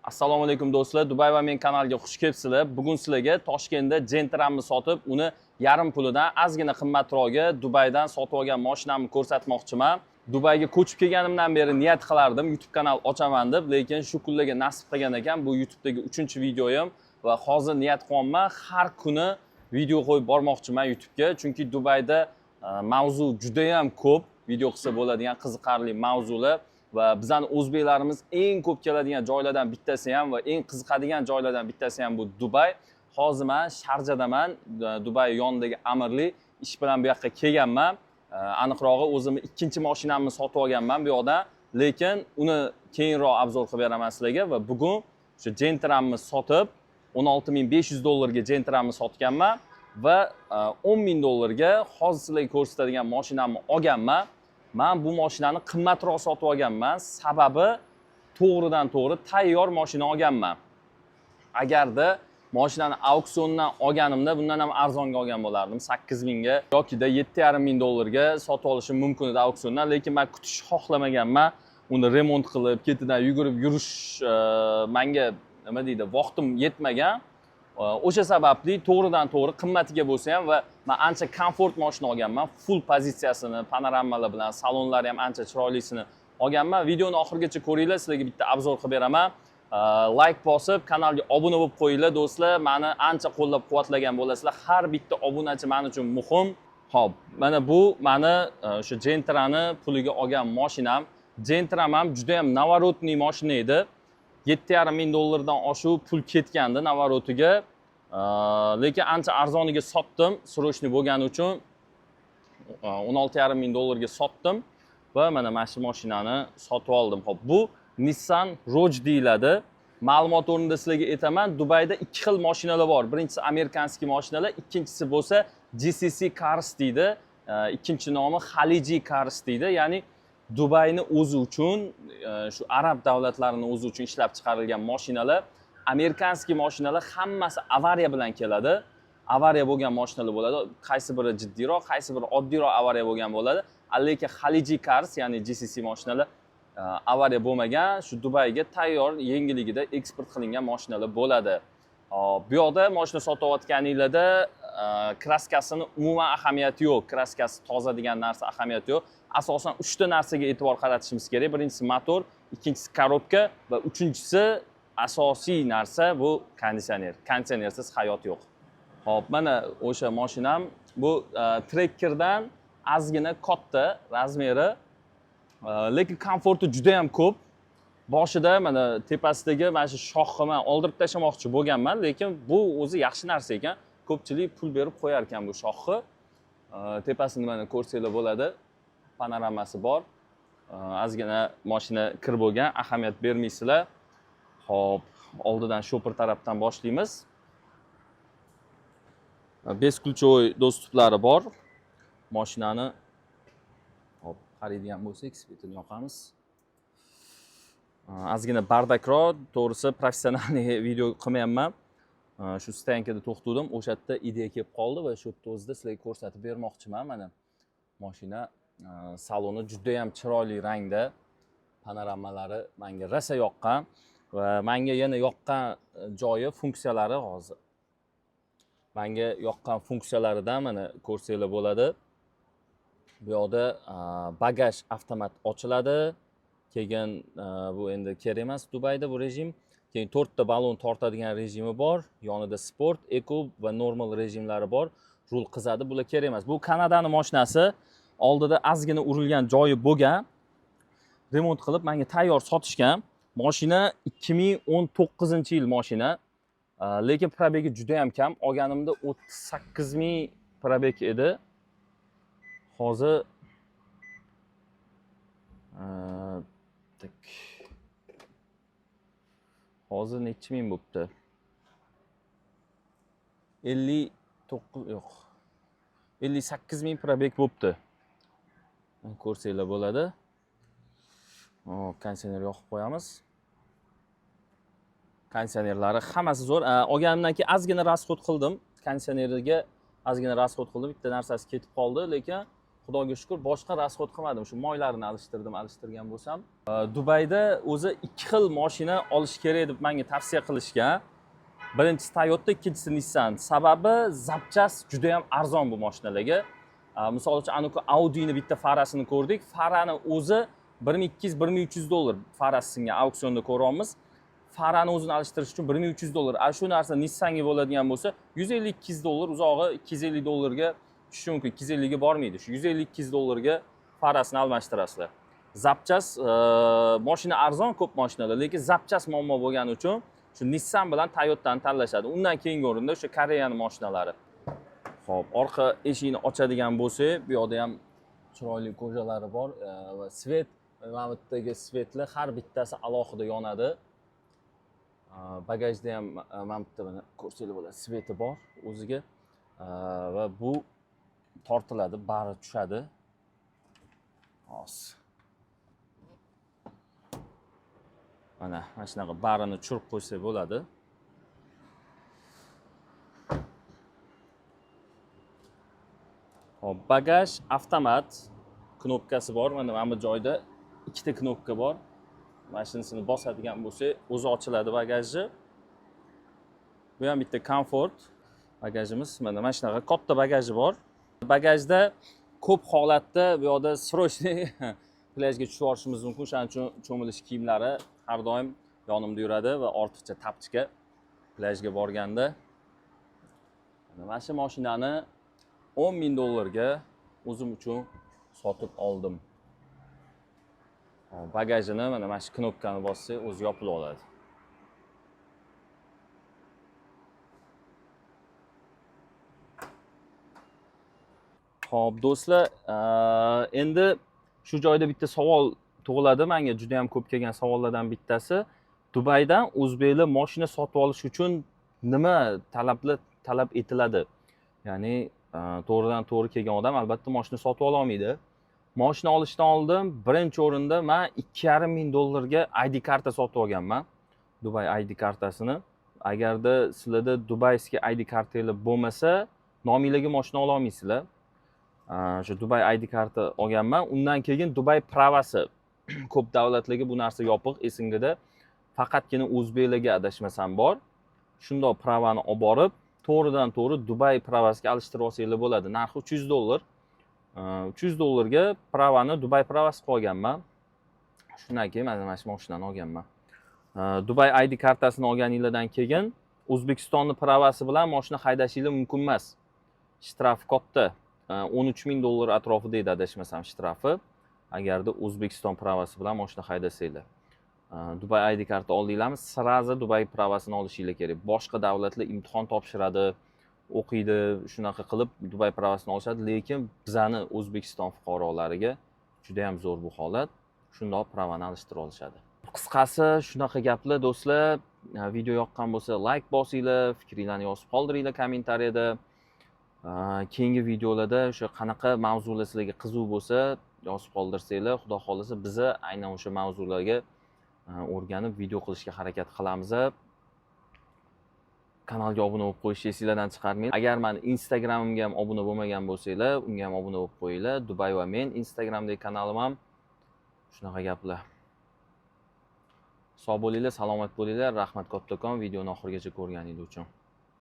Assalomu alaykum do'stlar. Dubay va men kanaliga xush kelibsizlar. Bugun sizlarga Toshkentda Gentra'ni sotib, uni yarim pulidan ozgina qimmatroqga Dubaydan sotib olgan mashinamni ko'rsatmoqchiman. Dubayga ko'chib kelganimdan beri niyat qilardim YouTube kanal ochaman deb, lekin shu kunlarga nasib qilgan ekan. Bu YouTube'dagi 3-videoyim va hozir niyat qilyapman har kuni video qo'yib bormoqchiman YouTube'ga, chunki Dubayda mavzu juda ham ko'p, video qilsa bo'ladigan qiziqarli mavzular. Va bizning o'zbeklarimiz eng ko'p keladigan joylardan bittasi ham va eng qiziqadigan joylardan bittasi ham bu Dubay. Hozir men Sharjadaman, Dubay yonidagi Amirli ish bilan bu yoqqa kelganman. Aniqrog'i o'zimni ikkinchi mashinamni sotib olganman bu yoqda, lekin uni keyinroq obzor qilib beraman sizlarga va bugun shu Gentra'ni sotib $16,500 Gentra'ni sotganman va $10,000 hozir sizlarga ko'rsatadigan mashinamni olganman. Men bu mashinani qimmatroq sotib olganman. Sababi to'g'ridan to'g'ri tayyor mashina olganman. Agarda mashinani auksiondan olganimda bundan ham arzonga olgan bo'lardim, 8,000 ga yokida $7,500 sotib olishim mumkin edi auksiondan, lekin men kutish xohlamaganman. Uni remont qilib, ketidan yugurib yurish menga nima deydi, vaqtim yetmagan. O'sha sababli to'g'ridan to'g'ri qimmatiga bo'lsa ham va men ancha komfort mashina olganman. Full pozitsiyasini, panoramalar bilan, salonlari ham ancha chiroylisini olganman. Videoni oxirigacha ko'ringlar, sizlarga bitta obzor qilib beraman. Like bosib, kanalga obuna bo'lib qo'yinglar do'stlar. Meni ancha qo'llab-quvvatlagan bo'lasizlar. Har bitta obunachi men uchun muhim. Xo'p, mana bu meni o'sha Gentra'ni puliga olgan mashinam. Gentra ham juda ham navorotniy mashina edi. $7,500 dan oshuv pul ketgandi Navarotiga. Lekin ancha arzoniga sotdim. Srochniy bo'lgani uchun $16,500 ga sotdim va mana shu mashinani sotib oldim. Xo'p, bu Nissan Rogue deyiladi. Ma'lumot o'rnida sizlarga aytaman, Dubayda ikki xil mashinalar bor. Birinchisi amerikanskiy mashinalar, ikkinchisi bo'lsa GCC Cars deydi. Ikkinchi nomi Khaliji Cars deydi. Ya'ni Dubayni o'zi uchun, shu arab davlatlarining o'zi uchun ishlab chiqarilgan mashinalar. Amerikanskiy mashinalar hammasi avariya bilan keladi. Avariya bo'lgan mashinalar bo'ladi. Qaysi biri jiddiyroq, qaysi biri oddiyroq avariya bo'lgan bo'ladi. Lekin Khaliji Cars, ya'ni GCC mashinalar avariya bo'lmagan, shu Dubayga tayyor yengilligida eksport qilingan mashinalar bo'ladi. Bu yoqda mashina sotayotganinglarda kraskasini umuman ahamiyati yo'q. Kraskasi toza degan narsa ahamiyati yo'q. Asosan 3 ta narsaga e'tibor qaratishimiz kerak. Birinchisi motor, ikkinchisi korobka va uchinchisi asosiy narsa bu konditsioner. Konditsionersiz hayot yo'q. Xo'p, mana o'sha mashinam bu Trekkerdan ozgina katta razmeri, lekin komforti juda ham ko'p. Boshida mana tepasidagi mana shu shoxni men oldirib tashlamoqchi bo'lganman, lekin bu o'zi yaxshi narsa ekan. Ko'pchilik pul berib qo'yar ekan bu shoxni. Tepasini mana ko'rsanglar bo'ladi. Panoramasi bor. Ozgina mashina kir bo'lgan, ahamiyat bermaysizlar. Xo'p, oldidan shopir tarafdan boshlaymiz. Beskulchoy do'stuplari bor. Mashinani hop, qaraydigan bo'lsak, svetini yoqamiz. Ozgina bardakroq, to'g'risi professional video qilmayapman. Shu stankada to'xtadim, o'sha yerda ideya kelib qoldi va shu yerda o'zida sizlarga ko'rsatib bermoqchiman. Mana mashina saloni juda ham chiroyli rangda. Panoramalari menga rosa yoqqan va menga yana yoqqan joyi funksiyalari hozir. Menga yoqqan funksiyalaridan mana ko'rsanglar bo'ladi. Bu yoqda bagaj avtomat ochiladi. Keyin bu endi kerak emas Dubayda bu rejim. Keyin 4 ta balon tortadigan rejimi bor. Yonida sport, eco va normal rejimlari bor. Rul qizadi, bular kerak emas. Bu Kanadaning mashinasi. Oldida ozgina urilgan joyi bo'lgan. Remont qilib menga tayyor sotishgan. Mashina 2019-yil mashina. Lekin probegi juda ham kam. Olganimda 38,000 probeg edi. Hozir hozir necha ming bo'pti? 59 yo'q. 58,000 probeg bo'pti. Ko'rsanglar bo'ladi. Konditsioner yoqib qo'yamiz. Konditsionerlari hammasi zo'r. Olganimdan keyin ozgina rasxod qildim. Konditsioneriga ozgina rasxod qildim. Bitta narsasi ketib qoldi, lekin Xudoga shukr, boshqa rasxod qilmadim. Shu moylarini alishtirgan bo'lsam. Dubayda o'zi ikki xil mashina olish kerak deb menga tavsiya qilishgan. Birinchisi Toyota, ikkinchisi Nissan. Sababi zapchast juda ham arzon bu mashinalarga. Misol uchun aniku Audi'ni bitta farasini ko'rdik. Farani o'zi 1200-1300 dollar farasi singan auksionda ko'ryapmiz. Farani o'zini alishtirish uchun 1300 dollar. Shu narsa Nissan'ga bo'ladigan bo'lsa 150-200 dollar, uzog'i 250 dollarga tushishi mumkin. 250 ga bormaydi. Shu 150-200 dollarga farasini almashtirasizlar. Zapchast mashina arzon ko'p mashinalar, lekin zapchast muammo bo'lgani uchun shu Nissan bilan Toyota'ni tanlashadi. Undan keyingi o'rinda o'sha Koreyaning mashinalari. Xo'p, orqa eshikni ochadigan bo'lsak, bu yerda ham chiroyli ko'jalari bor va svet, mana bu yerdagi svetlar har bittasi alohida yonadi. Bagajda ham mana bu yerda ko'rsanglar bo'ladi, sveti bor o'ziga va bu tortiladi, bari tushadi. Hos. Mana shunaqa barini tushirib qo'ysak bo'ladi. Hop, bagaj avtomat knopkasi bor. Mana bu joyda ikkita knopka bor. Mashinasini bosadigan bo'lsak, o'zi ochiladi bagajni. Bu ham bitta komfort bagajimiz. Mana shunaqa katta bagaji bor. Bagajda ko'p holatda bu yerda srochniy plyajga tushib olishimiz mumkin. Shuning uchun cho'milish kiyimlari har doim yonimda yuradi va ortiqcha tapchika plyajga borganda. Mana shu mashinani 10,000 dollarga o'zim uchun sotib oldim. Bagajini mana shu knopkani bossak, o'zi yopilib oladi. Xo'p, do'stlar, endi shu joyda bitta savol tug'iladi menga, juda ham ko'p kelgan savollardan bittasi. Dubaydan o'zbeklar mashina sotib olish uchun nima talab etiladi? Ya'ni to'g'ridan to'g'ri kelgan odam albatta mashina sotib ola olmaydi. Mashina olishdan oldin birinchi o'rinda men 2,5 dollarga ID karta sotib olganman. Dubai ID kartasini. Agarda sizlarda dubayskiy ID kartangiz bo'lmasa, nomingizga mashina ola olmaysizlar. Shu Dubai ID karta olganman. Undan keyin Dubai pravasi. Ko'p davlatlarga bu narsa yopiq, esingizda. Faqatgina o'zbeklarga adashmasam bor. Shundoq pravani olib borib, to'g'ridan to'g'ri Dubai pravasiga alishtirib olsanglar bo'ladi. Narxi 300 dollar. 300 dollarga pravani Dubai pravasi qolganman. Shundan keyin mana shu mashinani olganman. Dubai ID kartasini olganingizdan keyin O'zbekistonning pravasi bilan mashina haydashingiz mumkin emas. Shtraf katta. 13,000 dollar atrofida edi adashmasam shtrafi. Agarda O'zbekiston pravasi bilan mashina haydasanglar. Dubai ID karta oldinglarmi, sirazi Dubai pravasini olishingiz kerak. Boshqa davlatlar imtihon topshiradi, o'qiydi, shunaqa qilib Dubai pravasini olishadi, lekin bizani O'zbekiston fuqarolariga juda ham zo'r bu holat. Shundoq pravani alishtirib olishadi. Qisqasi shunaqa gaplar do'stlar. Video yoqqan bo'lsa like bosinglar, fikringizni yozib qoldiringlar kommentariyada. Keyingi videolarda o'sha qanaqa mavzular sizlarga qiziq bo'lsa, yozib qoldirsanglar, xudo xolisa biz aynan o'sha mavzularga o'rganib video qilishga harakat qilamiz. Kanalga obuna bo'lib qo'yishni esingizdan chiqarmang. Agar meni Instagramimga ham obuna bo'lmagan bo'lsanglar, unga ham obuna bo'lib qo'yinglar. Dubai va men Instagramdagi kanalim ham shunaqa gaplar. Sog' bo'linglar, salomat bo'linglar. Rahmat kattakon videoni oxirigacha ko'rganingiz uchun.